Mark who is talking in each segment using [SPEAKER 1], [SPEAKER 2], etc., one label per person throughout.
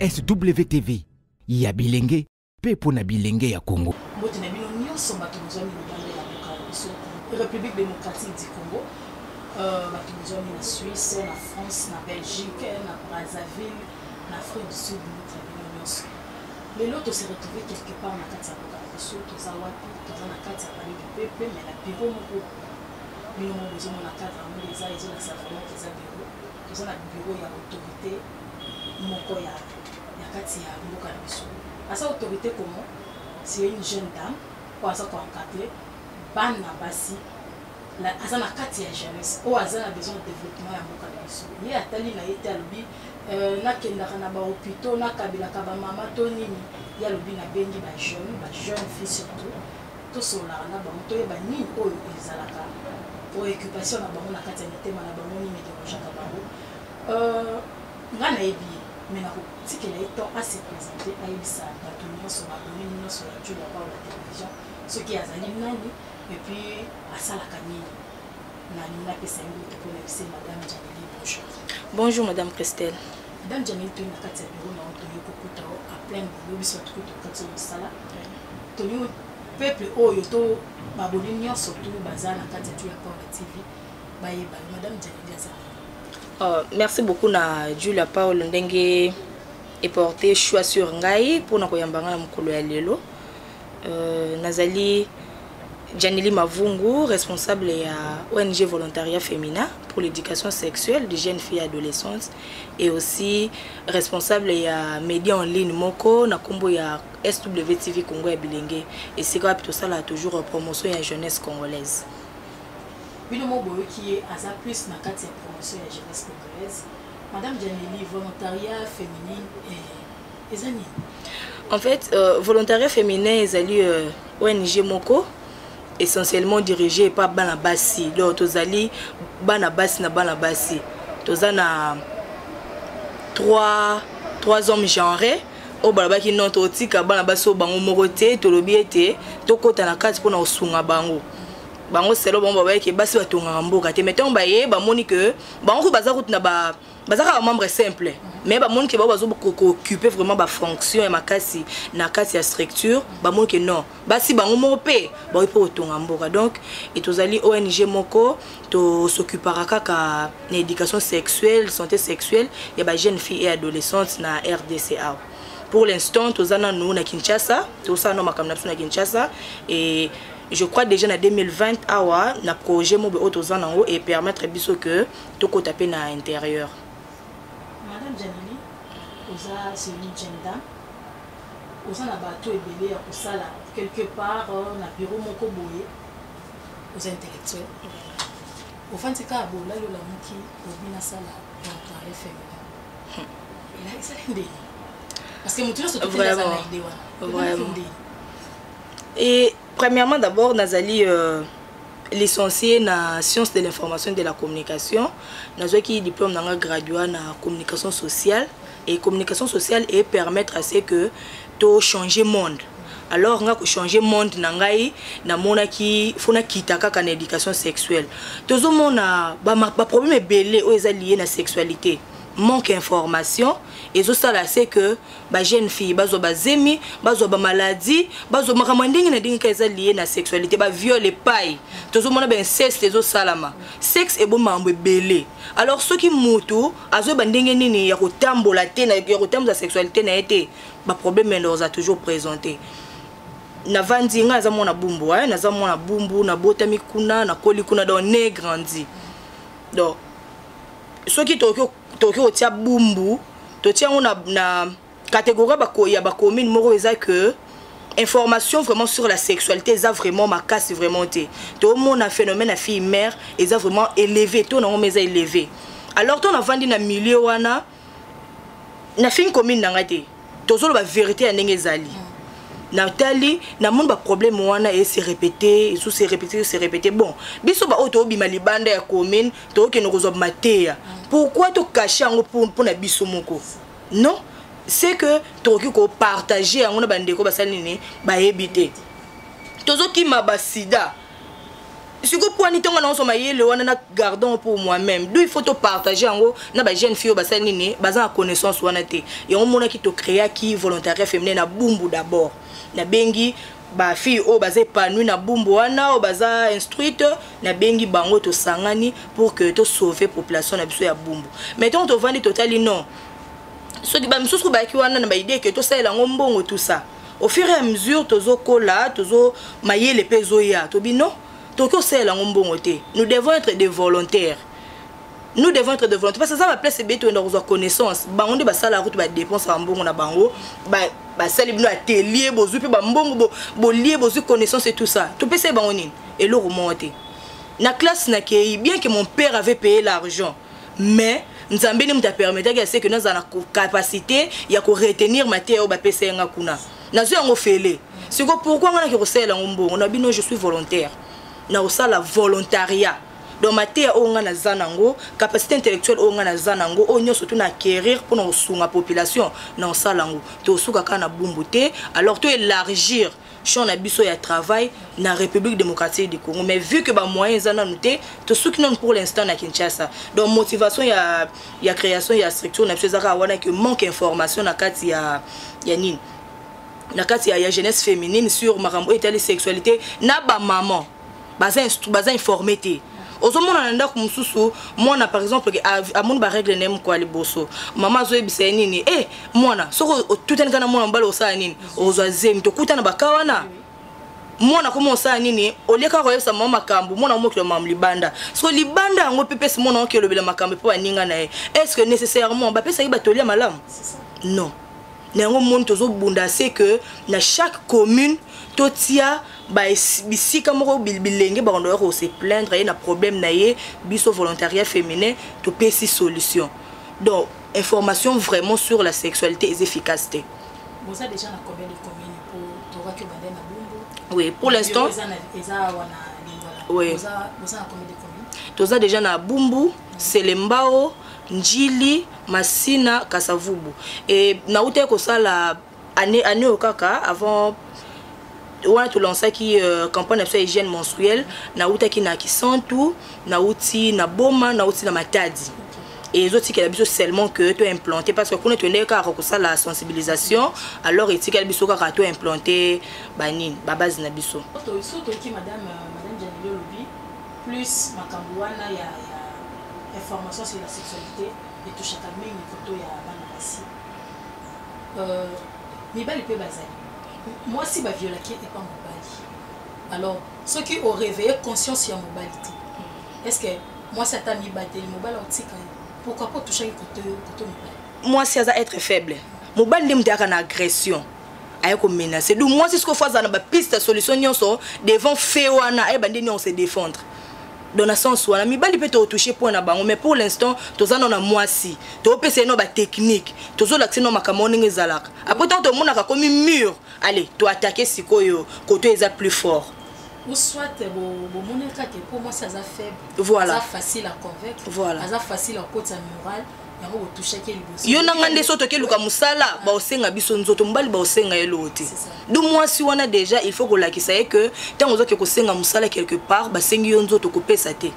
[SPEAKER 1] SWTV ya bilenge pe pona bilenge ya Congo.
[SPEAKER 2] République démocratique du Congo, en Suisse, en France, en Belgique, en Brazzaville, en Afrique du Sud, mais l'autre s'est retrouvé quelque part dans la carte du Sud, dans la carte du peuple, mais la bureau, nous avons besoin de la carte des gens, ils ont la saveur qui est bureau, ils ont la bureau, il y a l'autorité, il y a carte du Sud. À cette autorité, comment? C'est une jeune dame, pour ça qu'on encadre. Bana basi la azana kati ya jeunesse o azana besoin de développement ya mboka na biso ye atali na yete alobi na kendaka na ba hôpitaux na kabila ka ba mama to nini ya lobi na bengi ba jeune fille surtout to sola na ba moto ye ba nini oyo ezalaka préoccupation na bango na kati ya mitema na bango nini dérangeaka bango ngana yebi mais na ko tikela eto à se présenter à ibisa bato nyonso ba boni nyonso ya Dieu la télévision ce qui azali nani. Et puis, à Salakani, Madame Janely, bonjour.
[SPEAKER 3] Bonjour, Madame Christelle.
[SPEAKER 2] Madame Janely, tu as fait bureau à plein de boulot, surtout de Sala. Tu as peuple, oh, yoto, Babolignon, surtout, Bazar, la carte de TV. Madame
[SPEAKER 3] Janely, merci beaucoup, na Julia Paul Ndenge et porté choix sur Ngai pour na koyambanga mukolo ya lelo. Nazali Janely Mavungu, responsable à ONG Volontariat Féminin pour l'éducation sexuelle des jeunes filles et adolescentes, et aussi responsable à Média en ligne Moko, na kombo ya SWTV Congo ya Bilenge, et c'est quoi plutôt ça là toujours promotion de la jeunesse congolaise.
[SPEAKER 2] Bino Moboyo qui est à plus na carte promotion de la jeunesse congolaise. Madame Janely, volontariat féminin et Zani.
[SPEAKER 3] En fait, volontariat féminin est ONG Moko, essentiellement dirigé par Banabasi. Donc, Tozali, Banabasi na Banabasi. Tozana trois hommes genrés. Au Balabaki non totika Banabasi au Bango Morote, Tolobiete, Tokota na kati pona osunga Bango. Bango selo bango ba ke basi batonga mboka te mettons ba ye ba moni que bango baza route na ba bazaka membre simple mais ba moni que ba bazo occuper vraiment ba fonction et makasi na kati ya structure ba moni que non basi bango mope ba ipo otonga mboka donc et tozali ONG Moko to s'occupera kaka na éducation sexuelle santé sexuelle ya ba jeunes filles et adolescentes na RDCA. Pour l'instant tozana nous na Kinshasa tozana no makamna na Kinshasa et je crois déjà en 2020 awa na projet mo be otozana et permettre biso que to ko taper na intérieur.
[SPEAKER 2] Madame Janely, oza c'est une agenda. Oza na bateau ebele ya kosala quelque part na bureau moko boye. Oza intellectuel. Ofantika bola yo la muki obina sala dans le féminin. Et là ça l'idée. Parce que mutuno surtout vraiment vraiment. Et
[SPEAKER 3] premièrement, d'abord, Nazali licencié dans sciences de l'information et de la communication. Nazali diplôme dans gradué en communication sociale. Et communication sociale et permettre à ce que tu changes le monde. Alors, on a changé le monde dans mona qui faut quitter la éducation sexuelle. Tout le monde a un problème belé lié à la sexualité. Manque d'information et ça là c'est que ba jeune fille bazo ba zemi bazo ba maladie bazo makamandingi na dingi kaza lié na sexualité ba viol et paille tozo mona ben inceste ezo salama sexe et bon mambo belé alors ceux qui mutu azo bandingi nini ya kotambola te na ya kotambola sexualité na été ba problème nous a toujours présenté na vandi nga za mona bumbu na za mona bumbu na botami kuna na koli kuna dans né grandi donc ceux qui Tokyo tia bumbu to tia na catégorie ya ba commune moko eza que information vraiment sur la sexualité eza vraiment ma casse vraiment té to mon phénomène à fille mère eza vraiment élevé to na ngomeza élevé alors to na vandi na milieu wana na fin commune na ngate to zo ba vérité ya ndenge ezali Nathalie, na mon ba problème wana et se répéter, se répéter. Bon, biso ba auto bima libanda ya commune, to ke no kozob matea. Pourquoi to cacher ngo pour na biso moko? Non, c'est que to ko partager ngona bandeko basali ni ba ebité. Tozo ki mabasida. Si vous pouvez pas le gardons pour moi-même. D'où il faut te partager en gros. Na ba jeune fille basa nini, basa connaissance wana te. Et on mona qui te créer qui volontariat féminin na bumbu d'abord. Na bengi ba fille o basa épanoui na bumbu wana o basa instruite na bengi bango to sangani pour que to sauver population na biso ya bumbu. Mettons to vandi totali non. So di ba msusu ba ki wana na ba idée que to ça la ngombongo tout ça. Au fur et à mesure tozo kola, tozo mailler les peso ya. To bi non. Nous devons être des volontaires. Nous devons être des volontaires. Parce que ça va placer c'est béto dans connaissance. On dit ça la route va dépenser en bon na bango. Ça les atelier bozu pe mbongo bo lié bozu connaissance et tout ça. Tout peut c'est bangonine et le remonter. Na classe na ke bien que mon père avait payé l'argent. Mais Nzambe ni mta permettre que nous avons la capacité ya ko retenir matière ba PC nga kuna. Na zo ngo fele. C'est pourquoi on a que recela ngombo. On a dit non je suis volontaire. Na la volontariat donc matière on a zanango capacité intellectuelle on a zanango on surtout na acquérir pour nous sunga population na salango to suka kana bumbute alors to élargir champ na biso ya travail na République démocratique du Congo mais vu que ba moyens zana noté to suki non pour l'instant na Kinshasa donc motivation ya création ya structure na biso zaka wana que manque information na kati ya nini na kati ya jeunesse féminine sur marambo et la sexualité na ba maman baza informé te ozomona nanda kumsusu mwana par exemple a mon ba règle nem kwa liboso mama zo ebisa nini mwana soko tutani kana mwana mbalo osala nini ozwa zemi to kutana bakawana mwana komo osala nini oleka ko yesa mama makambo mwana mokilo mam libanda so libanda ngo pepesi mwana okelo bela makambo po aninga na est-ce que nécessairement ba pesa iba tolia malamu non nango monde tozo bunda c'est que na chaque commune totia bisika moko bilenge bakondo ko se plaindre et na problème na ye biso volontariat féminin to pesi solution donc information vraiment sur la sexualité et efficacité.
[SPEAKER 2] Vous avez déjà combien de communes pour Tora que Bandé na Bumbu?
[SPEAKER 3] Oui, pour l'instant oui. Vous avez combien de communes? Toza déjà na Bumbu, Selembao, Njili, Masina, Kasavubu. Et na uté ko sala année okaka avant on a tout lancé qui campagne de hygiène menstruelle na uta ki na Kisantu na uti na Boma na uti na Matadi et les autres qui a besoin seulement que tu implanté parce que quand tu es là ça la sensibilisation alors il y a besoin que tu implanté banin base na biso
[SPEAKER 2] surtout qui madame Janilo Lobi plus makambuana ya information sur la sexualité et tout chaque année une photo ya bana basi mais bali pe bazali moi si ba viola qui est pas mobali alors ceux qui ont réveillé conscience sur mobilité est-ce que moi ça t'a mis battre mobile antique pourquoi pas toucher côté mobile
[SPEAKER 3] moi si ça être faible mobile ndim daka na agression ayo ko menacer donc moi si ce qu'on fait na ba piste solution nyonso devant faire wana e bandi on se défendre dans le sens où mi bali peut te toucher pour na bango mais pour l'instant toza na moi si to pese no ba technique tozo l'accès no makamoni ngezalaka après tant to mona ka comme mur allez to attaquer sikoyo côté eza plus fort
[SPEAKER 2] ou soit bon moneka que pour moi ça za faible
[SPEAKER 3] voilà
[SPEAKER 2] ça facile à convaincre
[SPEAKER 3] voilà
[SPEAKER 2] ça facile à côté moral yango ko toucher ke liboso
[SPEAKER 3] yo na ngande soto ke luka musala ba osenga biso nzoto mbali ba osenga eloti du moi si wana déjà il faut ko lakisa que tant ozo ke ko senga musala quelque part ba sengi yo nzoto ko pesa te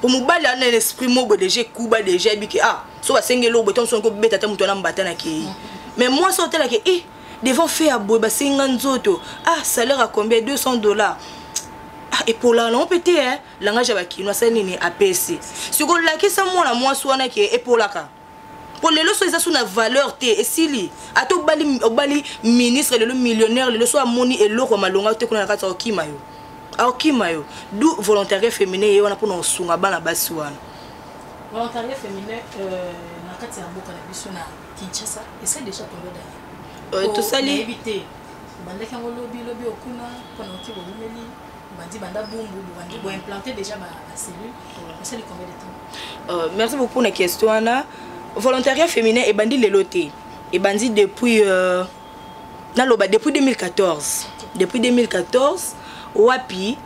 [SPEAKER 3] pour mobali ana l'esprit mogo déjà kuba déjà biki so ba sengi lo beton son ko beta ta muto na mbata na ke mais moi so tela ke devant faire boy ba senga nzoto salaire à combien $200 et pour la non pété langage ba kino ça nini APC si ko la kisa mona moi soana ke et pour la ka pour les loso ça sous na valeur té et sili ato bali ministre le millionnaire le so amoni et loko malonga te kuna kata okimayo okimayo du volontariat féminin et on a pour non sunga bana basi wana
[SPEAKER 2] volontariat féminin na kati ya mboka na biso na Kinshasa et c'est déjà tombé d'ailleurs
[SPEAKER 3] tout ça li
[SPEAKER 2] éviter bandeka ngolobi lobi okuna pendant que vous meli bandi banda bumbu bandi bo implanter déjà ma cellule c'est le combien de temps
[SPEAKER 3] merci beaucoup pour la question ana volontariat féminin et bandi leloté et bandi depuis depuis 2014 depuis 2014 wapi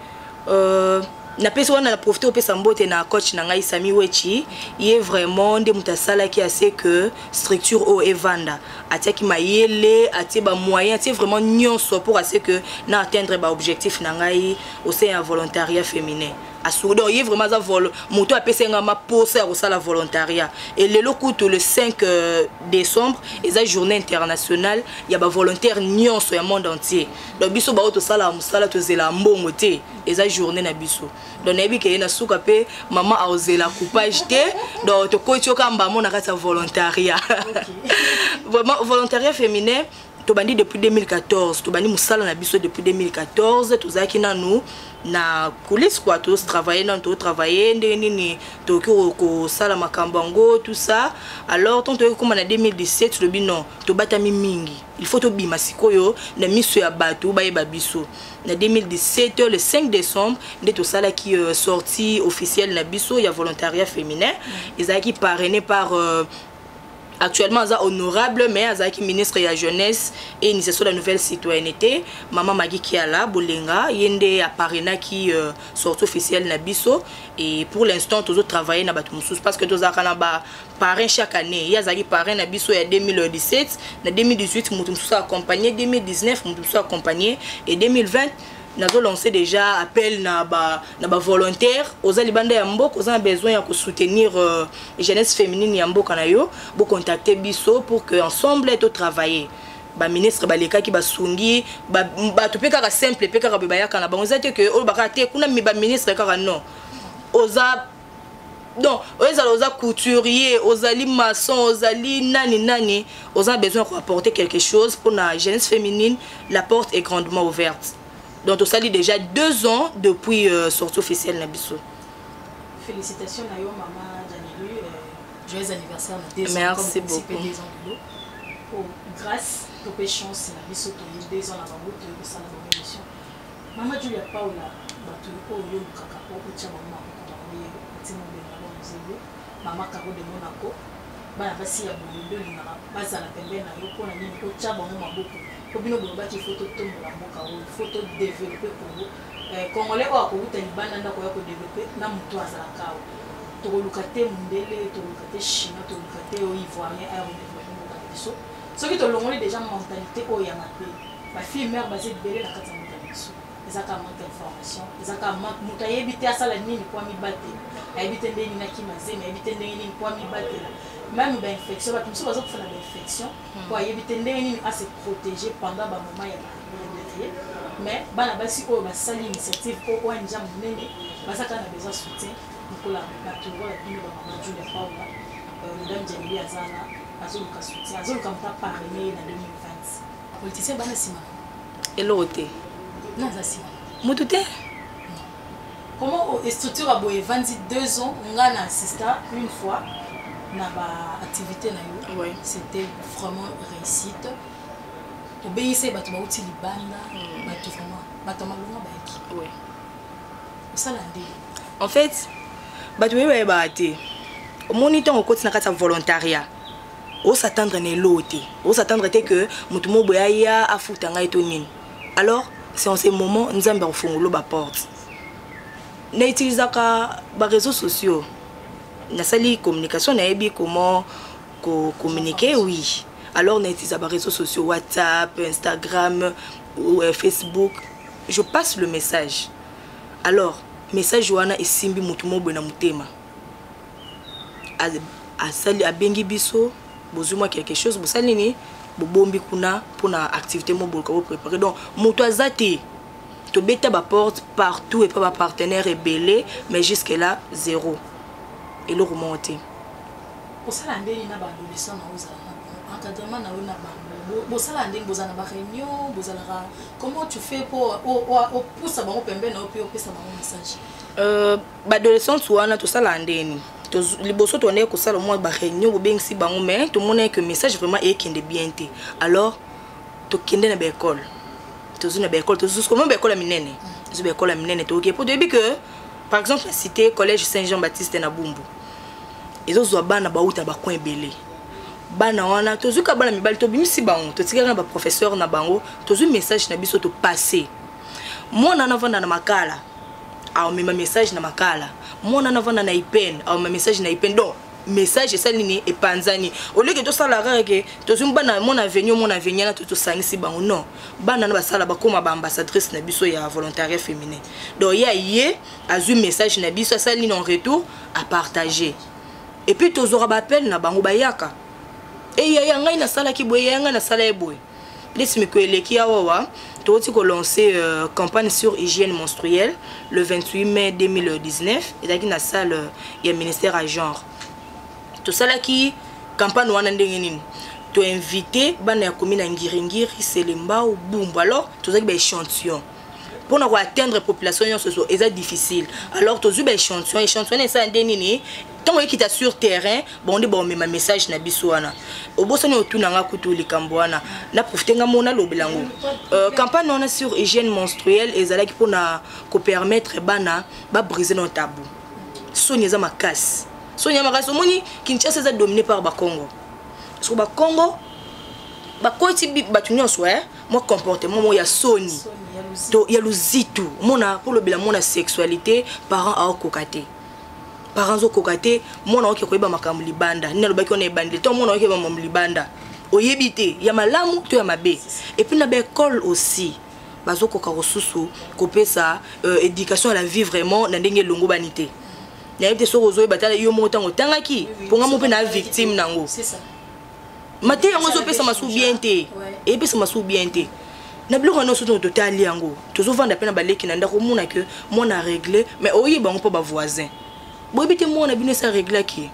[SPEAKER 3] na pesa wana na profiter opesa mbote na coach na ngai Sami Wechi est vraiment nde mutasala qui a c'est que structure o evanda atiaki mayele atie ba moyen atie vraiment nyonso pour assez que na atteindre ba objectif na ngai au sein ya volontariat féminin donc il y a vraiment ça moto a pesa ngama poser au la volontariat et le kutu le 5 décembre et la journée internationale il y a ba volontaire nyonso ya monde entier donc biso ba auto sala musala to zela mbongo te et la journée na biso donc nabi ke na suka pe maman a osé la coupage te donc to ko tioka mbamo na kata volontariat vraiment volontariat féminin to bandi depuis 2014 to bandi musala na biso depuis 2014 to zaki na nous na coulisses quoi tous travailler dans tout travailler ndeni to ko sala makambango tout ça alors tant que comme en 2017 le non to batami mingi il faut to bima sikoyo na miso ya bato ba yeba biso na 2017 le 5 décembre nde to sala qui sortie officielle na biso ya volontariat féminin ils a qui parrainé par actuellement ça honorable mais azaki ministre de la jeunesse et initiation de la nouvelle citoyenneté maman Magui Kiala Bolenga yende apparena qui sortie officielle na biso et pour l'instant toujours travailler na batu mususu parce que tous akana ba parrain chaque année yazaki parrain na biso ya 2017 na 2018 mutu mususu accompagné 2019 mutu mususu accompagné et 2020 nous avons lancé déjà appel na ba volontaire aux alibanda ya mboka aux a besoin ya ko soutenir jeunesse féminine ya mboka na yo bo contacter biso pour que ensemble to travailler ba ministre baleka ki basungi ba to pe kaka simple pe kaka ba yaka na bango zate que o ba te kuna mi ba ministre kaka non oza donc oza couturier ozali maçon ozali nani oza besoin de apporter quelque chose pour la jeunesse féminine la porte est grandement ouverte. Donc, on s'allie déjà 2 ans depuis sortie officielle Nabiso.
[SPEAKER 2] Félicitations à yo, maman Janilu. Joyeux anniversaire.
[SPEAKER 3] Merci beaucoup.
[SPEAKER 2] Grâce aux chances, Nabiso, tu as 2 ans avant vous, tu as une émission. Maman Julia Paula, tu as eu un cacapo, tu as maman Caro de Monaco. Bana basi ya bondo linga bazala pembeni na yo pona nini ko tshaba mo maboko ko bino bo bati photo tombola mboka o photo développer Congo congolais o akobuta libanda ndako ya ko développer na mutu azala kawo to lukate mundele to lukate china to lukate o ivoirien a développer mboka biso soki to longoli déjà mentalité o ya mape ba fille mère basé belé na kata mboka biso ezaka manque d'information ezaka manque mutu ayebite asala nini kwa mibate ayebite ndeni na kimaze ayebite ndeni kwa mibate même une infection, parce que nous avons fait une infection pour éviter de se protéger pendant un moment de mais si on a une initiative ou un jam mené, on a besoin de soutien. Donc la nature est une maman Julia Paula, madame Djamili Azana, Azoluka soutien, Azoluka m'a parrainé en 2020. Politicien bana sima.
[SPEAKER 3] Elote.
[SPEAKER 2] Non ça sima.
[SPEAKER 3] Mutute.
[SPEAKER 2] Comment structure a boé 22 ans, on a assisté une fois. Na activité na yo ouais. C'était vraiment réussite obéissez bato ba uti libanda bato vraiment bato malonga baiki ouais ça landé en fait bato we ba té au moniteur on continue na volontariat on s'attendre ne loté on s'attendre que mutu mo boya afuta ngai to nini alors c'est en ces moments nzambe ofungolo ba porte na utilisaka ba réseaux sociaux na sali communication na ebi comment communiquer oui alors on utilise les réseaux sociaux WhatsApp Instagram ou Facebook je passe le message alors message wana esimbi mutu mo bona mutema a sali abengi biso bozuma quelque chose bosali ni bobombi kuna pona activité mo bolka bo préparer donc mutu azati to beta ba porte partout et pas ba partenaire rebelle mais jusque là zéro et le remonter. Pour ça, l'année, il y a des adolescents encadrement na réunion, comment tu fais pour pousser à pembe na opesa message? Adolescents wana tout ça l'année. Les bossos tourner ko ça le moins ba réunion bo bengsi bango mais tout monde que message vraiment est qui est bien té. Alors to kende na ba école. To zuna ba école, to zus comment ba école la minene. Zu ba école la minene to OK pour début que par exemple la cité collège Saint-Jean-Baptiste na Bumbu. Ils ont bana ba uta ba coin belé. Bana wana to zuka bana mibali to bimisi bango to tikana ba professeur na bango to zu message na biso to passer. Moi na vanda na makala.
[SPEAKER 3] a un message na makala mon anavana na ipen a un message na ipen donc message ça nini et panzani au lieu que tout ça la règle to zumba na mon avenir na to sangisi bango non bana na basala ba comme ambassadrice na biso ya volontariat féminin donc ya yé azu message na biso ça nini en retour à partager et puis to zora ba appel na bango bayaka et ya ngai na sala ki boye ya ngai na sala e boye laisse-moi que les qui a lancé campagne sur hygiène menstruelle le 28 mai 2019 et dans la salle il y a ministère à genre tout ça là qui campagne wana ndenge nini to invité bana ya commune Ngiringiri Selemba ou Bumba alors tout ça qui ba échantillon pour nous atteindre population c'est difficile alors tout ça échantillon ça ndenge nini tant que tu es sur terrain bon de bon même message na biso wana obosani otunanga kutu likambo wana na profiter nga mona lobelango campagne on a sur hygiène menstruelle ezalaki pour na ko permettre bana ba briser nos tabous sonia za makasi moni Kinshasa est dominé par Bakongo. Parce que Bakongo, bakoti batunyo soir, moi comportement moi ya soni. To ya luzitu. Mona pour le bilan mona sexualité, parents a kokate. Parents o kokate, mona oke koyeba makambo libanda. Nina lobaki on e bandé. To mona oke ba makambo libanda. Oyebite, ya malamu to ya mabe. Et puis na ba école aussi. Bazo koka rosusu, kopesa éducation à la vie vraiment na ndenge longo banité. Na yete so rozo batala yo motango tangaki pour nga mo pe na victime nango
[SPEAKER 2] c'est ça
[SPEAKER 3] maté yango zo pesa masu bien te et pesa masu bien te na biloko no so to totali yango tozo vanda pe na baleki na ndako mona que mon a réglé mais oyi bango pa ba voisin bo bité mon a bino sa régler ki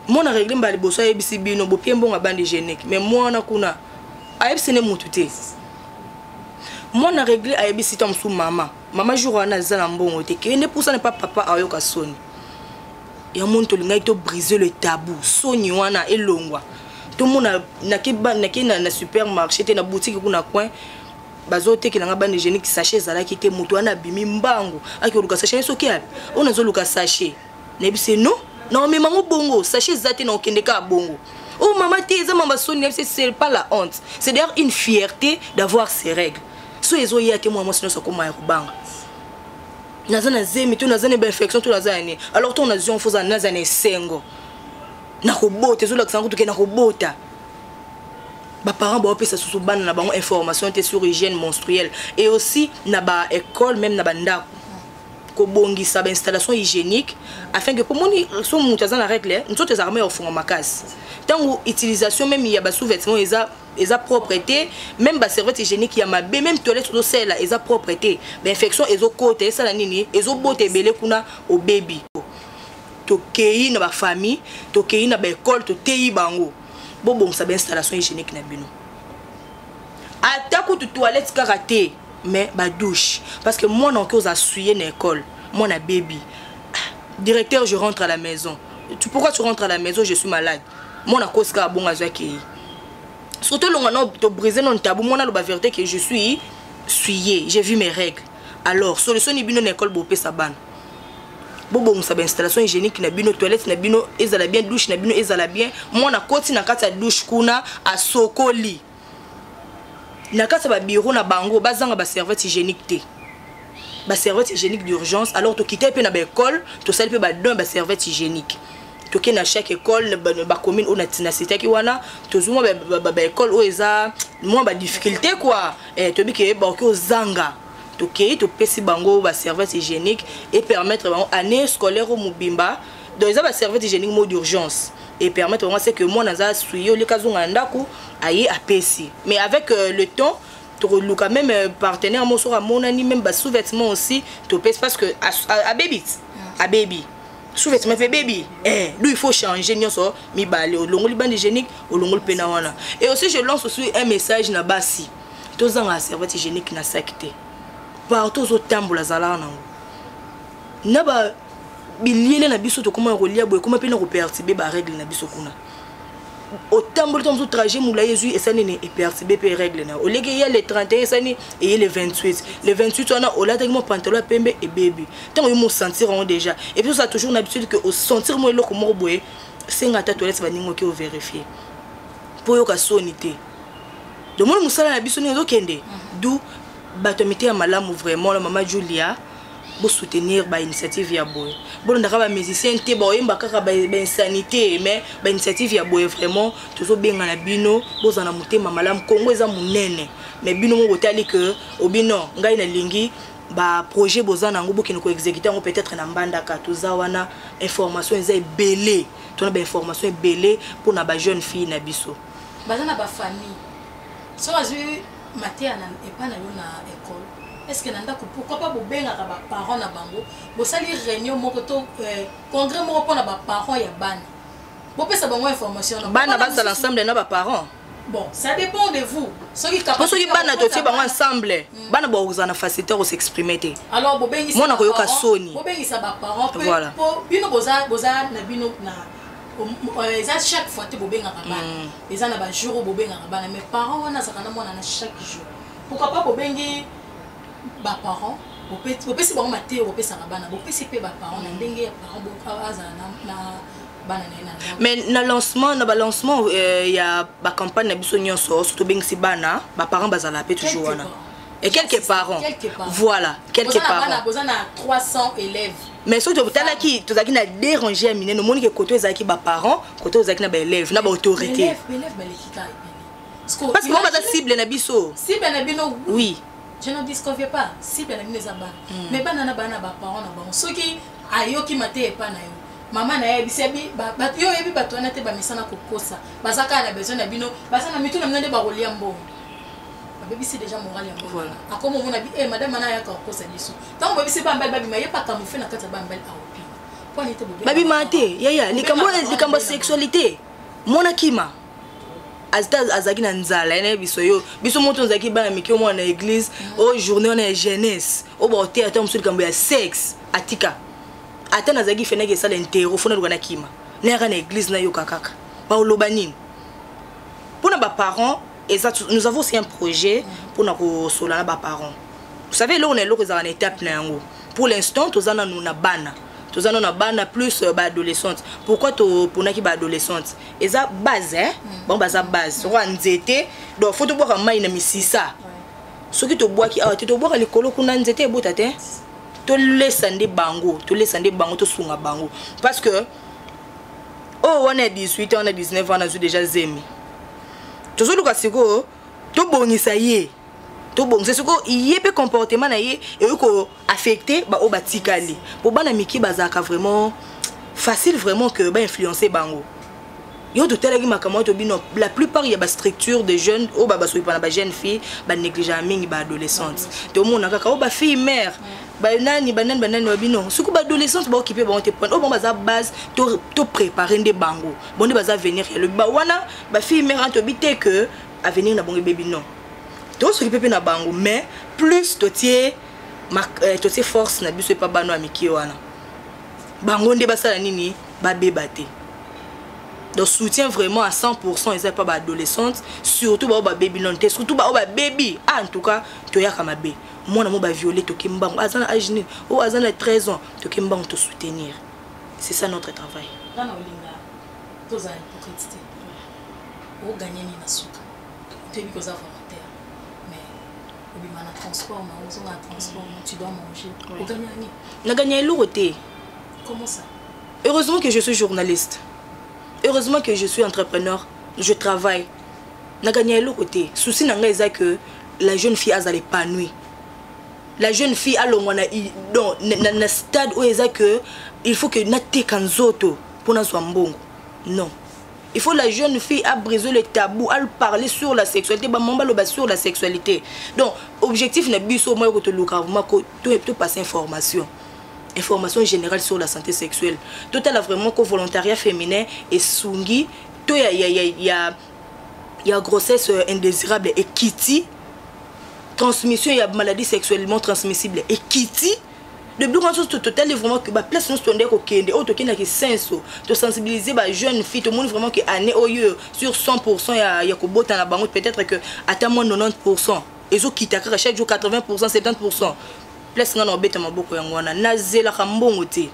[SPEAKER 3] mon a réglé mbali boso e bisi bino bo piembo nga bande génique mais moi na kuna a sene mutu te mon a réglé a bisi tam sou mama jour wana zala mbongo te que ne pour ça ne pas papa ayoka soni ya monto linga to briser le tabou soni wana elongwa tout monde na supermarché te na boutique kuna coin bazote ki nanga bande génique sachet zala ki te mutu wana bimi mbangu aki luka sachet soki api on azo luka sachet ne bise non mais mango bongo sachet zate na okendeka bongo oh maman te za mama soni c'est pas la honte c'est d'ailleurs une fierté d'avoir ses règles so ezo yake moi sinon ça comme ya kubanga nazana zemi to nazana ba infection to nazana alors to nazion foza nazana sengo na robota zo la ksango to ke na robota ba parents ba opesa susu bana na bango information sur hygiène menstruelle et aussi na ba école même na banda ko bongisa ba installation hygiénique afin que pour moni so mutaza na règle nzoto za armée ofunga makasi tango utilisation même ya ba sous-vêtements eza propreté même ba serviette hygiénique ya mabe même toilette to sela eza propreté ba infection ezo côté ça na nini ezo bote belé kuna au baby to kei na ba famille to kei na ba école to tei bango bon ça ba installation hygiénique na bino atako to toilette karaté mais ba douche parce que moi non que aux assuyer na école moi na baby directeur je rentre à la maison pourquoi tu rentres à la maison je suis malade moi na cause ka bon azaki surtout l'on to briser non tabou moi na la vérité que je suis souillé j'ai vu mes règles alors solution ni bino na école bo pe saban bon ça ba installation hygiénique na bino toilette na bino ezala bien douche na bino ezala bien moi na koti na kata douche kuna a sokoli na kata ba bureau na bango bazanga ba serviette hygiénique te ba serviette hygiénique d'urgence alors to quitter pe na ba école to sali pe ba don ba serviette hygiénique to ke na chaque école ba commune on a tina c'était ki wana to zuma ba école o eza moi ba difficulté quoi to bi ke ba ko zanga to ke to pesi bango ba serviette hygiénique et permettre bango année scolaire au mubimba donc ça ba serviette hygiénique mode d'urgence et permettre vraiment c'est que moi naza suyo le kazunga ndaku ayi apesi mais avec le temps to luka même partenaire mo sera mon ani même ba sous-vêtements aussi to pèse parce que à baby sous-vêtements fait baby lui il faut changer nyoso mi balé au longo liban hygiénique au longo pena wana et aussi je lance aussi un message na basi to zanga serviette hygiénique na sakité partout au tambola zala na ba biliele na biso to comment relia boy comment pe na perturber ba règle na biso kuna au tambola to trajet moula yezu et ça ne et perturber pe règle na au lege ya le 31 ça ni et le 28 on a au là mon pantalon pembe et baby tant ils me sentir déjà et puis ça toujours l'habitude que au sentir moi loko mo boy c'est ngata toilette ba ningo ke vérifier pour yo ka sonité de moi musala na biso ni zo kende d'où batomité ya malamu vraiment la maman Julia bo soutenir ba initiative ya boy bon ndaka ba musicien te ba oyemba kaka ba insanité mais ba initiative ya boy vraiment tozo benga na bino bozana mutema malamu Congo eza munene mais bino mo botali que obino ngai na lingi ba projet bozana ngo bokino ko exécuter ngo peut-être na mbandaka toza wana information eza belé tona ba information belé pour na ba jeune fille na biso
[SPEAKER 2] bazana ba famille so azui maté na epa na yo na école. Est-ce que pourquoi pas bobenga ba parents na bango bosali réunion moko to congrès moko pona ba parents ya bana bopesa bango information na
[SPEAKER 3] bana basa l'ensemble na ba parents.
[SPEAKER 2] Bon, ça dépend de vous. Ceux qui
[SPEAKER 3] capable ceux qui bana to tie bango ensemble bana ba uzana faciliter au s'exprimer te.
[SPEAKER 2] Alors bobengi
[SPEAKER 3] sa mona koyoka soni
[SPEAKER 2] bobengi sa ba parents
[SPEAKER 3] voilà.
[SPEAKER 2] Bino boza na bino na chaque fois te bobenga ka bana eza na ba jour bobenga ka bana mais parents wana sakana mona na chaque jour. Pourquoi pas bobengi ba parents bopesi bango maté bopesa na bana bopesi pe ba parents na ndenge ya parents aza na bana na
[SPEAKER 3] mais na lancement ya ba campagne na biso nyonso surtout bengisi bana ba parents bazala pe toujours wana et quelques parents voilà quelques parents
[SPEAKER 2] boza na 300 élèves
[SPEAKER 3] mais so totala ki tozaki na déranger amine no moni ke côté ezaki ba parents côté ezaki na ba élèves na ba autorité
[SPEAKER 2] élèves balekika
[SPEAKER 3] parce que on va cible na biso
[SPEAKER 2] cible na bino
[SPEAKER 3] oui.
[SPEAKER 2] Je ne disconviens pas si bien les abans mais bana bana ba parents na bango soki ayoki maté epa na yo maman na yebisebi ba yo yebi bato na te ba misana kokosa bazaka na besoin na bino basana mitu na mnende ba rolia mbongo ba bebisi déjà moral ya mbongo voilà akomo mona bi madame na ya kokosa biso tant ba bisi ba mbali ba bima yepa kamufé na kata ba mbali aopi po ni te bobe
[SPEAKER 3] ba bima te yaya likambo sexualité mona kima azaki na nzala ene biso moto nzaki bana mikio mwana na église au journée na jeunesse au ba théâtre musu likambo ya sexe atika ata nazaki feneke sala intero fona lukana kima na na église na yo kakaka ba oloba nini pour ba parents et ça nous avons aussi un projet pour na ko sola na ba parents vous savez là on est là que ça en étape na yango pour l'instant tozana nous na bana tozana na bana plus ba adolescente pourquoi to pona ki ba adolescente eza base hein bon baza base so nzete donc faut to boka mai na misisa soki to boaki ah to boka likolo kuna nzete ebota te to lesande bango to sunga bango parce que oh on est 18 on est 19 on a déjà zemi to so luka siko to bongisa ye to bon c'est ce que il peut comportement na ye et ko affecter ba o batikali pour bana miki bazaka vraiment facile vraiment que ba influencer bango yo to telaki makamwa to bino la plupart il y a ba structure de jeunes o ba baso pa na ba jeune fille ba négligeant mingi ba adolescente to mona kaka o ba fille mère ba nani ba bino suku ba adolescente ba occuper ba on te prendre o bon baza base to préparer des bango bon baza venir le ba wana ba fille mère to bité que à venir na bongo bébé non to s'occuper na bango mais plus to tie force na biso pa bano amiki wana bango nde basala nini ba bébate donc soutien vraiment à 100% ils pas ba adolescente surtout ba baby non te surtout ba baby en tout cas to ya kama be mona mo ba violer to kimbango azana âge ni ou azana 13 ans to kimbango to soutenir c'est ça notre travail
[SPEAKER 2] dans olinga toza hypocrite o gagner ni na suka te bi ko za volontaire mais obi mana transport na ozo na transport tu dois manger o gagner ni
[SPEAKER 3] na gagner lourté
[SPEAKER 2] comment ça
[SPEAKER 3] heureusement que je suis journaliste. Heureusement que je suis entrepreneur, je travaille. Na gagné l'autre côté. Souci nanga est que la jeune fille a l'épanouie. La jeune fille a le stade où est que il faut que na te kanzoto pour na soit mbongo. Non. Il faut la jeune fille à briser le tabou, à parler sur la sexualité, sur la sexualité. Donc objectif na biso moi ko to luka ko to passer information. Information générale sur la santé sexuelle. Total a vraiment que volontariat féminin et sungi. Il y a grossesse indésirable et kitty. Transmission, il y a maladie sexuellement transmissible et kitty. De plus grand chose total est vraiment que la place nous sonde au Kende, au Tokyo qui senso, de sensibiliser les jeunes filles, tout le monde vraiment que année au lieu sur 100% il y a que dans la banque peut-être que atteint moins 90%. Et autres qui t'accrochent chaque jour 80%, 70%. Place nga na beta maboko yango wana nazela kambongo te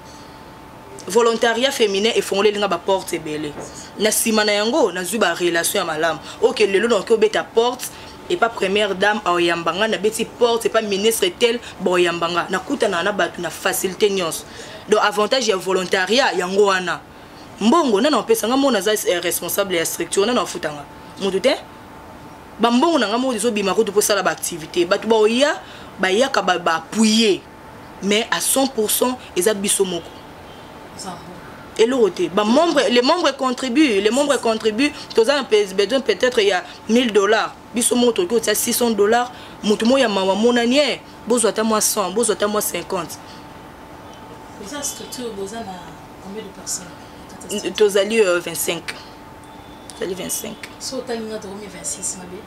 [SPEAKER 3] volontariat féminin et fongole linga ba porte belé na sima na yango na zuba relation ya malamu OK lelo donc obeta porte et pas première dame à Oyambanga, na beti porte, c'est pas ministre tel, bon Oyambanga. Na kuta na batu na facilité nyos. Donc avantage ya volontariat yango wana. Mbongo na na pesa nga mo na responsable ya structure na na futanga. Mutute? Ba mbongo na nga mo diso bima ko to pour ça la activité. Batu ba oya ba ya ka ba appuyer. Mais à 100% eza biso moko. Et l'autre, les membres contribuent, tous un besoin peut-être il y a $1000, biso moto ko ça $600, mutumo ya mama monanier, bozo ata moi 100, bozo ata moi 50.
[SPEAKER 2] Vous structure boza na combien de personnes?
[SPEAKER 3] Tozali 25. Tozali 25.
[SPEAKER 2] So talinga to 26 mabe.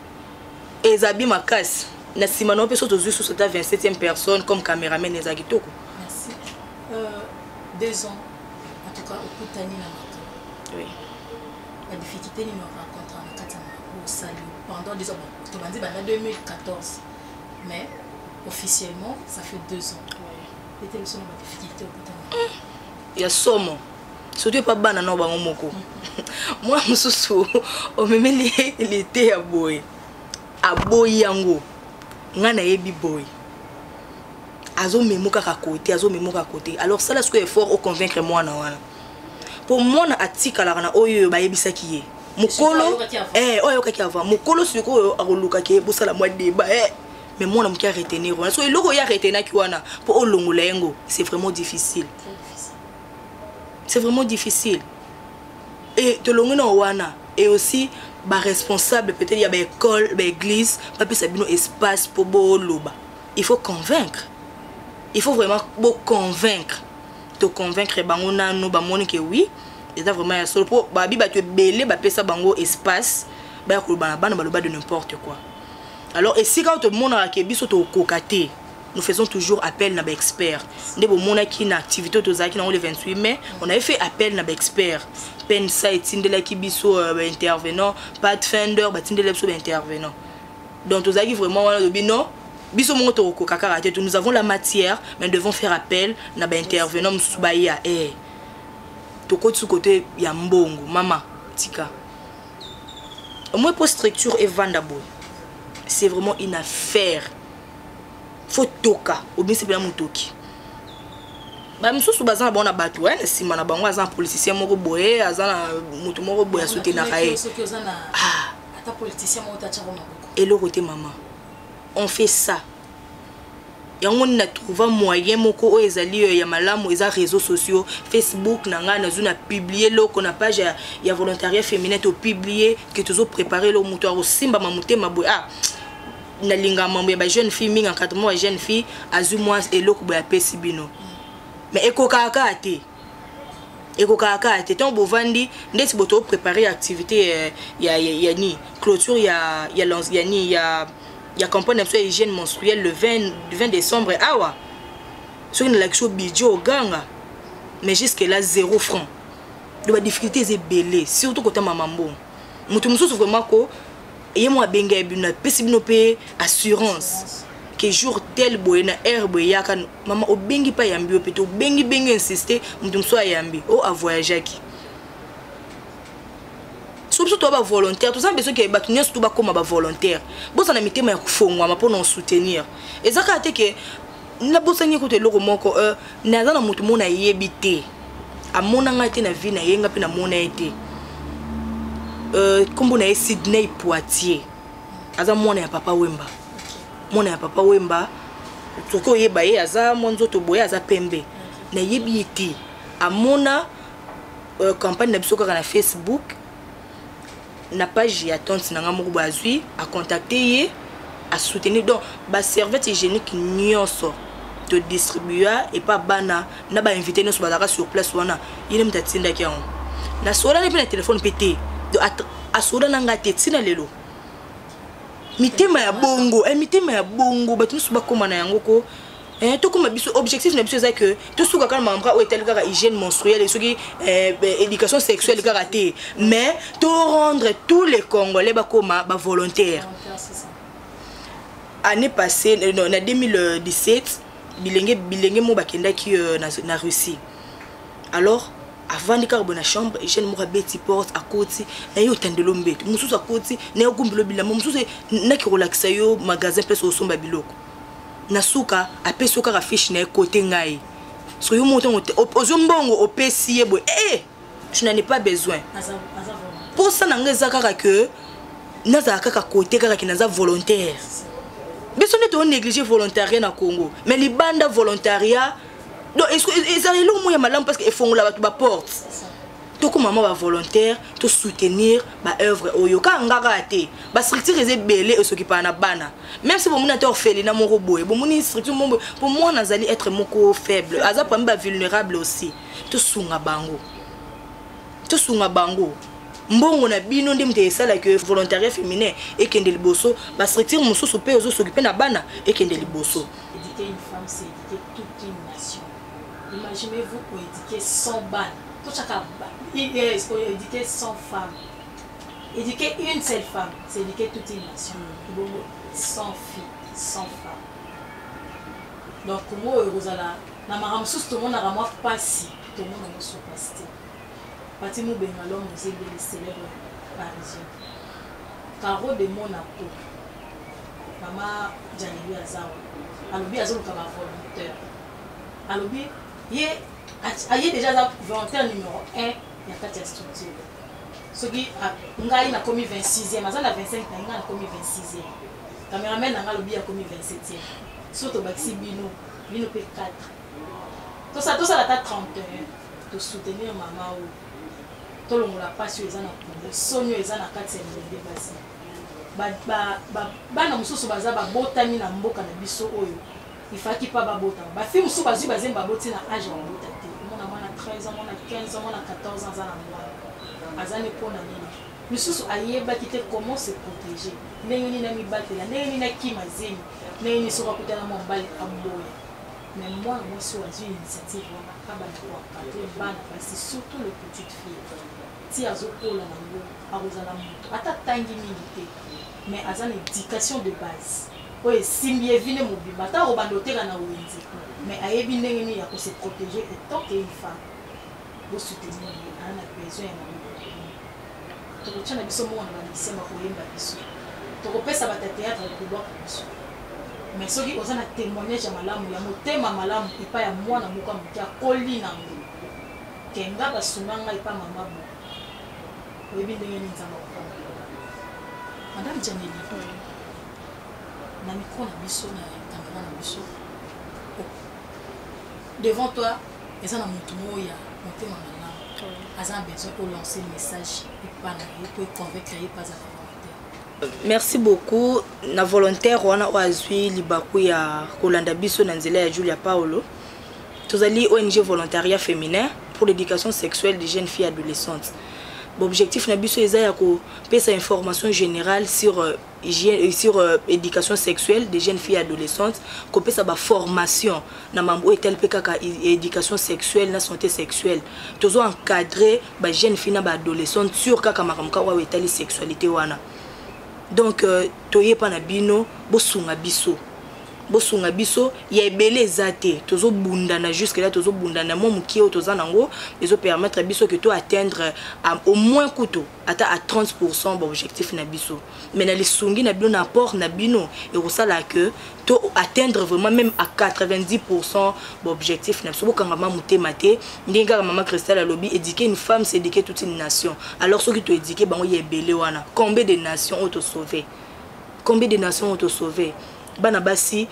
[SPEAKER 3] Ezabi makasi. Na sima no peso tozu so ta 27e personne comme caméraman ezaki toko.
[SPEAKER 2] Merci. 2 ans. En tout cas, au Koutani, oui. La difficulté, nous rencontrons en Katana, au salut, pendant 2 ans. Tout le monde dit, en 2014. Mais, officiellement, ça fait 2 ans. Oui. C'était le son de la difficulté au Koutani.
[SPEAKER 3] Il y a somme. Surtout pas ban non bango moko. Moi, mususu, o memeli l'été à boy. À boy yango. Ngana yebi boy. Azo memoka à côté. Alors ça là ce que effort au convaincre moi na wana. Pour moi na atika la na oyo ba yebisa kiye. Mukolo oyo kaki avant. Mukolo siko akoluka ke bosala moi débat mais moi na mukia retenir wana. So eloko ya retenir ki wana pour olongola yango, c'est vraiment difficile. C'est vraiment difficile. Et de longona wana et aussi ba responsable peut-être il y a ba école, ba église, pas plus sabino espace pour bo loba. Il faut convaincre. Il faut vraiment convaincre. Te convaincre bangona no ba moni que oui, c'est vraiment ya solo pour ba bi ba te belé ba pesa bango espace, ba ko ba na ba de n'importe quoi. Alors et si quand tout le monde a ke biso to kokate, nous faisons toujours appel na ba expert. Ndebo mona ki na activité to zaki na le 28 mai, on avait fait appel na ba expert. Pensa etindela ki biso intervenant, Pathfinder ba tindela biso intervenant. Donc to zaki vraiment wana de non. Nous avons la matière, mais nous devons faire appel à l'intervenant. Côté Yambongo, maman, tika. Moi, pour structure et vendable, c'est vraiment une affaire. Faut toka, ou bien c'est bien mon toki. Bah, monsieur Soubasan, bon, on a battu, si man a bango, azan politicien moro boye, azan mutu moro boye, soutenir raé. Ah, et le côté maman. On fait ça. Et on a trouvé moyen moko ezali ya malamu eza réseaux sociaux Facebook nanga na zuna publier lo qu'on a page ya volontariat féminin to publier que toujours préparer le moteur au simba mamuté maboy ah na linga mambo ba jeune fille minga 4 mois jeune fille azu moi eloko ba pesi bino mais ekokaka ate ton bovandi ndeti boto préparer activité ya ni clôture ya ni il y a campagne de hygiène menstruelle le 20 décembre awa sur une lecture budget au ganga mais jusque là 0 francs de la difficulté c'est belé surtout quand maman bon mutu mususu vraiment ko et moi benga bino pesi bino pe assurance que jour tel boy na herbe ya kan maman o bengi pa yambi o peto bengi insister mutu muso yambi o a voyager qui surtout toi volontaire tout ça besoin que batunia surtout ba comme ba volontaire bosa na mitema ya kufongwa pour nous soutenir ezaka te que na bosa nyi kote loko moko na za na mutu mona yebite amona ngate na vie na yenga pe na mona ete kombo na Sydney Poitiers aza mona ya papa Wemba toko yeba ye aza monzo to boye aza pembe na yebite amona campagne na biso kaka na Facebook na page ya tante nanga moko bazui a contacter ye a soutenir donc ba serviette hygiénique nyonso te distribuer et pas bana na ba inviter nous sur place wana yene mtatinda ki on na sola ne pe téléphone pété de a sola nanga tetina lelo mitema ya bongo batu suba koma na yango ko tout comme objectif na biso c'est que tout ce que membre ou tel cas hygiène menstruelle et ce qui éducation sexuelle karaté mais tout rendre tous les Congolais ba koma ba volontaire année passée en 2017 bilenge mo bakenda ki na Russie alors avant de carbo na chambre et jeune mora beti porte à côté na yo tendelo mbeto mususu à côté na yo kumbilo bilamo mususu na ki relaxa yo magasin place au somba biloko na suka apesi oka fiche na côté ngai so yo monte ozo mbongo opesi yebo je n'en ai pas besoin pour ça na ngeza kaka que naza kaka côté kaka ki naza volontaire biso ne to négliger volontariat na Congo mais les bandes volontariat donc est-ce que ils arrivent au moins malin parce qu'ils font la porte tout comme maman va volontaire tout soutenir ma œuvre oyo ka ngaka ate ba structure les belé et s'occuper na bana même si bon mon ateur fait na mon robot bon mon structure pour moi nazali être moko faible aza pas ba vulnérable aussi tout sunga bango mbongo na bino ndi mte sala que volontariat féminin et kende liboso ba structure mususu pe ozo s'occuper na bana et kende liboso.
[SPEAKER 2] Éduquer une femme c'est éduquer toute une nation. Imaginez-vous pour éduquer 100 bannes. Tout chacun éduquer 100 femmes. Éduquer une seule femme, c'est éduquer toute une nation. 100 filles, 100 femmes. Donc comment Rosala, na maram sous tout le monde a vraiment passé, tout le monde a sous passé. Patimou Bengalom, vous êtes des célèbres parisiens. Caro de Monaco. Maman Janelou Azao. Alobi Azao comme volontaire. Alobi, il y a déjà volontaire numéro 1, il y a 4 structures. Ce qui a commis 26e, Azal a 25 ans, il a commis 26e. Caméraman a commis 27e. Surtout Baxi Bino, Bino P4. Tout ça la date 31. De soutenir maman ou. Tout le monde a pas sur les ans à Sonio les ans à 4 de basi. Bana mususu baza ba botami na mboka na biso oyo. Il faut qu'il pas ba bota. Ba fi mususu bazu bazem ba boti na âge wa bota te. Mona mwana 13 ans, mona 15 ans, mona 14 ans za na mwana. Azane pona nini. Mususu ayeba kite comment se protéger. Ndenge na mibatela, ndenge na kimazemi, ndenge soka kutana mombali amboya. Mais moi aussi j'ai une initiative on a pas de bana parce que surtout les petites filles. Si azo kola na ngo arozala moto ata tangi mingi mais aza une éducation de base. Oye simbi evine mobimba ta robandotera na wenzi mais ayebi ndenge ni ya ko se protéger et tant qu'une femme vous soutenir elle a besoin na to tshana biso mo na bisema ko yemba biso to ko pesa ba théâtre ko doit biso mais ce qui osana témoignage malamu ya motema malamu epa ya mwana moka mokia koli na ngo kenga basunganga epa mama bo oyebi ndenge ni nzamba ko madame Janeli na micro na biso na caméra na biso devant toi ezana mutu moya motema malamu azana besoin pour lancer message epa na ye pour convaincre ye pas à
[SPEAKER 3] merci beaucoup na volontaire wana oazwi libaku ya kolanda biso na nzela ya Julia Paolo tozali ONG volontariat féminin pour l'éducation sexuelle des jeunes filles adolescentes. L'objectif na biso eza ya ko pesa information générale sur éducation sexuelle des jeunes filles adolescentes, ko pesa ba formation na mambo etel pe kaka éducation sexuelle na santé sexuelle. Tozo encadrer ba jeunes filles na ba adolescentes sur kaka makamka wa etali sexualité wana. Donc toye pa na bino bosunga biso ya ebele zate tozo bundana jusque là tozo bundana mo mukio toza nango ezo permettre biso que to atteindre au moins kuto ata à 30% objectif na biso mais na lisungi na bino na apport na bino et rosala que to atteindre vraiment même à 90% objectif na biso bokanga mutema te ndinga maman Christelle alobi éduquer une femme c'est éduquer toute une nation alors ceux qui to éduquer bango ya ebele wana combien de nations auto sauver bana basi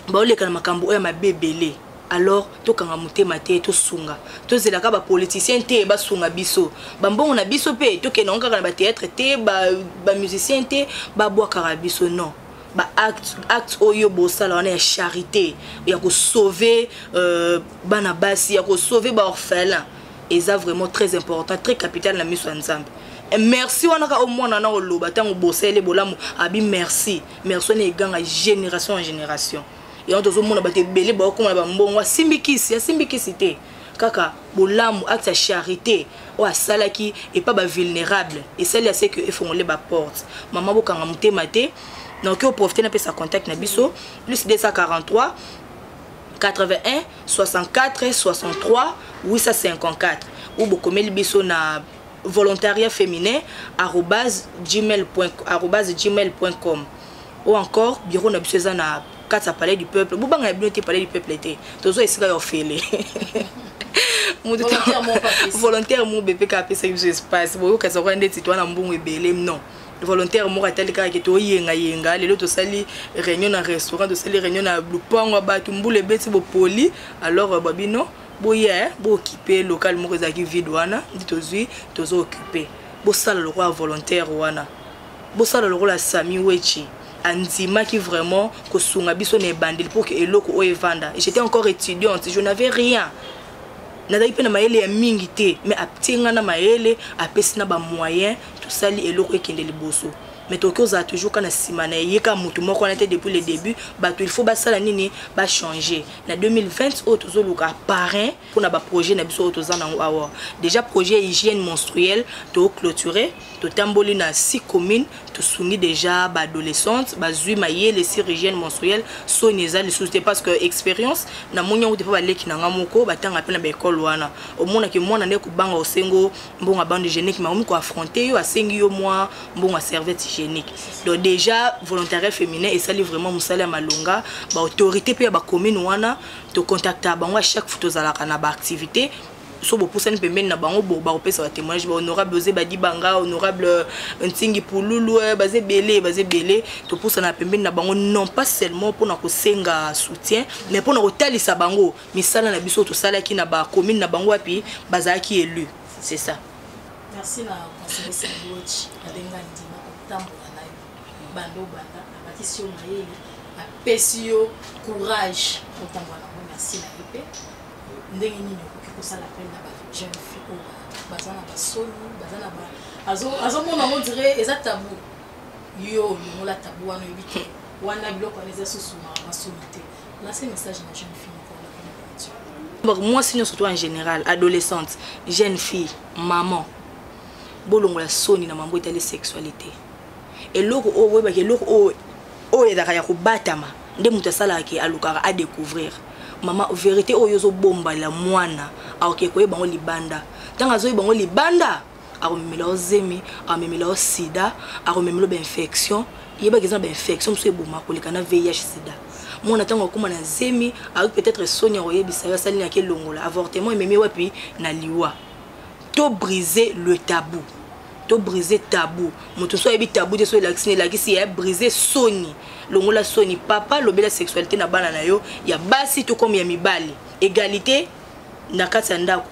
[SPEAKER 3] baoleka na makambo oya mabebele alors tokanga mutema te to sunga to zelaka ba politicien te ba sunga biso bambongo na biso pe to kena onka na ba théâtre te ba musicien te ba boaka biso non ba acte oyo bosala wana ya charité ya ko sauver bana basi ya ko sauver ba orphelin et ça vraiment très important très capital na miso nzambe. Merci wanaka au moins na oloba tango bosele bolamu abi merci on est ganga génération en génération et on tozo mona bate belé ba ko na ba mbongo simbikisi te kaka bolamu acte charité o asalaki et pas ba vulnérable et celle c'est que efongole ba porte maman bokanga mutema te donc au profiter na pesa contact na biso plus 243 81 64 63 854 ou bokomeli biso na volontariat féminin @gmail.com ou encore bureau na biso eza na kati palais du peuple bobanga bino te palais du peuple te tozo esika yo fele volontaire mon bébé ka pesa biso espace boyo ka sokwa ndeti to na mbungu ebele non volontaire mo katali kaka ke to yenga lelo to sali réunion na restaurant to sali réunion na lupango batu mbule beti bo poli alors babino boye bo occuper local mo ezaki vide wana ndi tozui tozo occuper bo sala le roi volontaire wana bo sala le roi la Sami Wechi andima qui vraiment ko sunga biso ne bandel pour que eloko o evanda j'étais encore étudiante je n'avais rien nazaki pe na mayele ya mingi te mais aptinga na mayele apesi na ba moyen tout sali eloko ekende liboso mais toki oza toujours kana sima na yeka mutu moko na te depuis le début bato il faut basala nini ba changer na 2020 auto zoluka parrain pour na ba projet na biso auto zana awa déjà projet hygiène menstruelle to clôturer to tamboli na 6 communes to sungi déjà ba adolescente ba zui mayele sur hygiène menstruelle so neza le souté parce que expérience na monya uti pa leki na ngamoko batanga pe na ba école wana au mona ki mwana ne ko banga osengo mbonga bande hygiénique ma ko affronter yo asengi yo moi mbonga serviette hygiénique. Donc déjà volontariat féminin et ça livre vraiment musala malonga ba autorité pe ba commune wana to contacter bango à chaque photo za la kana ba activité so bo poussane pembeni na bango bo ba opesa ba témoignage ba honorable Ozé Badi Banga honorable Ntingi Pululu bazé belé to poussana na pembeni na bango non pas seulement pour na ko senga soutien mais pour na ko talisa bango misala na biso to sala ki na ba commune na bango api bazaki élu c'est ça.
[SPEAKER 2] Merci na conseiller Sami Wechi adenga ndima tambola na bando banda abatisi yo mayele apesi yo courage otambola na merci na epé ndenge nini okoki kosala pene na ba jeune fille bazana basoni bazana ba azo mona on dirait eza tabou yo la tabou wana ebite wana biloko les asusuma basoni te là c'est message na jeune fille pour la
[SPEAKER 3] moi sinon surtout en général adolescente jeune fille maman bolongo la soni na mambo itali sexualité eloko o weba ke eloko o ezaka ya kobatama nde mutu asalaki alukaka a découvrir mama vérité oyo zo bomba la mwana aoke koyeba ngo libanda tanga zo bango libanda akomemela ozemi akomemela sida akomemela ba infection yeba ke za ba infection so eboma koleka na VIH sida mwana tanga okoma na zemi avec peut-être sonia oyebisa yo sali na ke longola avortement ememi wapi na liwa to briser le tabou to briser tabou moto so yebi tabou de so la kisi ya briser soni longola soni papa lobela sexualité na bana na yo ya basi to comme ya mibali égalité na kati ya ndako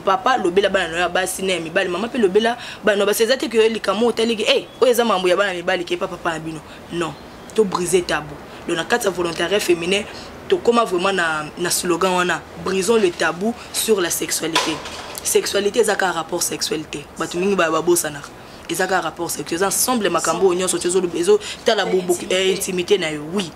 [SPEAKER 3] papa lobela bana na yo basi na mibali mama pe lobela bana basi ezate que likamo otaliki oyo mambo ya bana mibali ke papa na bino non to briser tabou donc na kati ya volontariat féminin to comment vraiment na slogan wana brisons le tabou sur la sexualité. Sexualité c'est un rapport sexualité batu mingi ba bosana c'est un rapport sexuel ensemble makambo onyo sotezo bezo tala bobo intimité na yo oui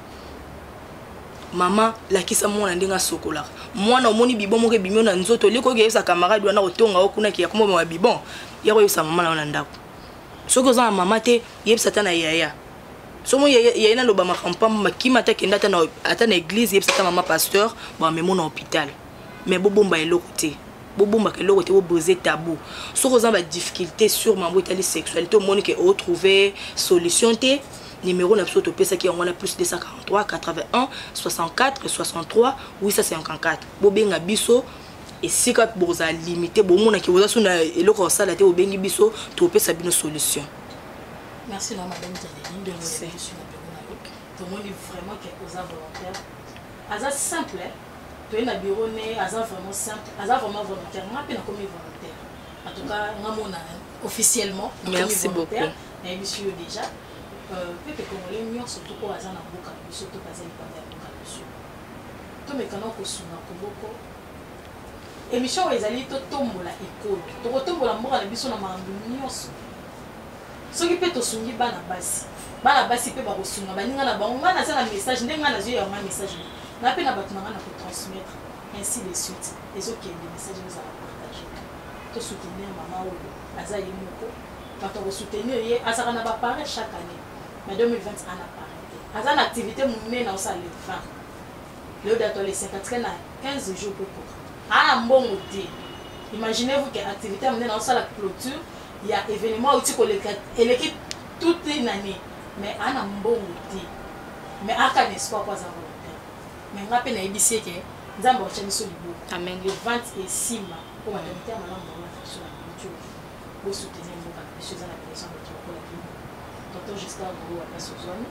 [SPEAKER 3] maman la kisa mwana ndinga sokola mwana omoni bibon mo ke bimio na nzoto liko ke sa camarade wana otonga okuna ki yakoma ba bibon yako yo sa maman na ndako soko za maman te yebisa tana yaya somo yaya na loba makampa makima ta kenda ta na ata na église yebisa ta maman pasteur ba memo na hôpital mais bobomba eloko te bobomba ke loko te bo briser tabou soko za ba difficulté sur mambo itali sexualité moni ke o trouver solution te numéro na biso pesa ki on a plus 243 81 64 63 854 bobenga biso esika boza limité bomona ki boza suna eloko sala te obengi biso to pesa bino solution.
[SPEAKER 2] Merci la madame Janeline de nous aider sur la bureau. Tout le monde est vraiment quelque chose volontaire. Asa simple, tu es na bureau né, asa vraiment simple, asa vraiment volontaire. Moi peine comme volontaire. En tout cas, moi officiellement.
[SPEAKER 3] Merci beaucoup.
[SPEAKER 2] Et monsieur déjà pepe congolais mieux surtout pour asa na boka, surtout pas les pas de boka dessus. To me kana ko suna ko boko. Émission ezali to tombola école. To tombola mboka na biso na mambo nyonso. Soki pe to sungi bana basi pe ba kosunga baninga na bango ngana za na message ndenga na zio ya ma message na pe na batu ngana ko transmettre ainsi de suite les autres des messages nous allons partager to soutenir maman oyo aza yemoko bato ko soutenir ye azaka na ba parents chaque année mais 2020 ana parenté aza na activité munene na osala le 20 le date les 54 na 15 jours pour ana mbongo te Imaginez-vous que l'activité amenée dans la clôture, il y a événement où elle est toute une année. Mais on a un bon outil. Mais on a un espoir pour ça. Mais on a un ébissé que nous avons un solibo.
[SPEAKER 3] Amen.
[SPEAKER 2] Le 26 mois, pour la maternité, on a un sur la culture. Pour soutenir nos capacités dans la personne de trop la vie. Tonton Justin Gros a passé aux zones.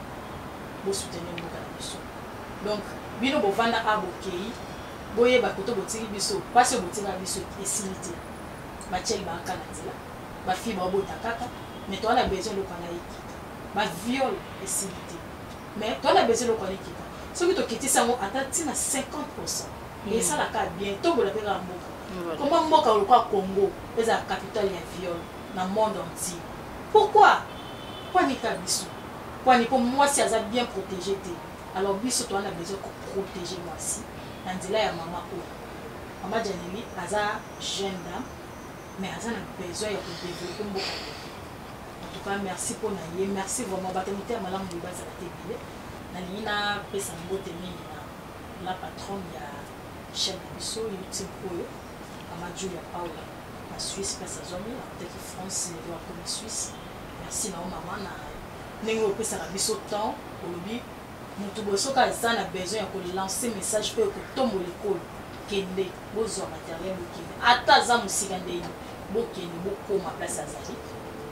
[SPEAKER 2] Pour soutenir nos capacités. Donc, bino bovanda abokei. Boye bakoto botiki biso pasi botika biso esilité bachel ba kanatila ba fi ba bota kaka mais toi on a besoin de kana ekita ba viol esilité mais toi on a besoin de kana ekita ce que to kitisa ngo atati na 50% et ça la ka bien to bola peka mboka comment mboka le kwa Congo est la capitale ya viol dans le monde entier pourquoi ni ka biso ni pour moi si aza bien protégé alors biso toi on a besoin de protéger moi si Nandila ya maman ou maman Janeli aza jeune dame mais aza na besoin de développer beaucoup. En tout cas merci pour naie merci vraiment batamité malamu libasa la tebile na lina pesa mbote mingi na la patronne ya chef de biso YouTube oyo maman Julia Paula na Suisse pesa zomi peut-être France et comme Suisse merci na maman na nengo pesa la biso temps olobi mutu bosoka eza na besoin ya lancer message pe ko tombo l'école kende bozo matériel bokende ata za musika ndeni bokende bokoma place azali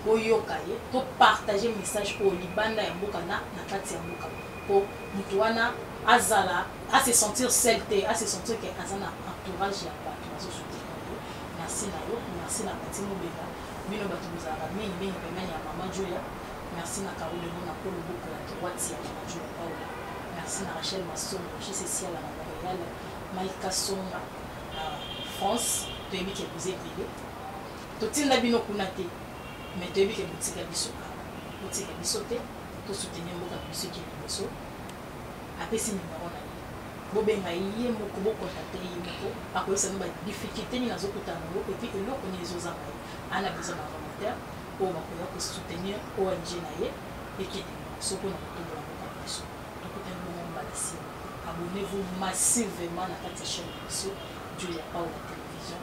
[SPEAKER 2] boyoka ye to partager message pour libanda ya mboka na kati ya mboka po mutu wana azala à se sentir seul à se sentir que azana entourage ya bato bazo soutenir merci na yo merci na Pati Mobeka bino bato bozala mingi pembeni ya maman Julia. Merci na Caroline na Polo Boko la droite ya Maman Julia Paula. Merci na Rachel Masson, Cécilia à Montréal, Maïka Songa à France, Toyebi qui est posé privé. Totinda bino kunate, mais Toyebi qui est boutique biso. Boutique biso te, to soutenir mboka biso qui est biso. Après si numéro na ye. Bobenga ye moko bo contacter ye moko, akoyesa no ba difficulté ni nazo kutana ngo et puis eloko ni ezoza mai. Ana besoin d'un volontaire. Pour soutenir ONG naie et qui est ce qu'on a tout dans la population. Donc, abonnez-vous massivement à la chaîne de Dieu, il n'y a pas de télévision.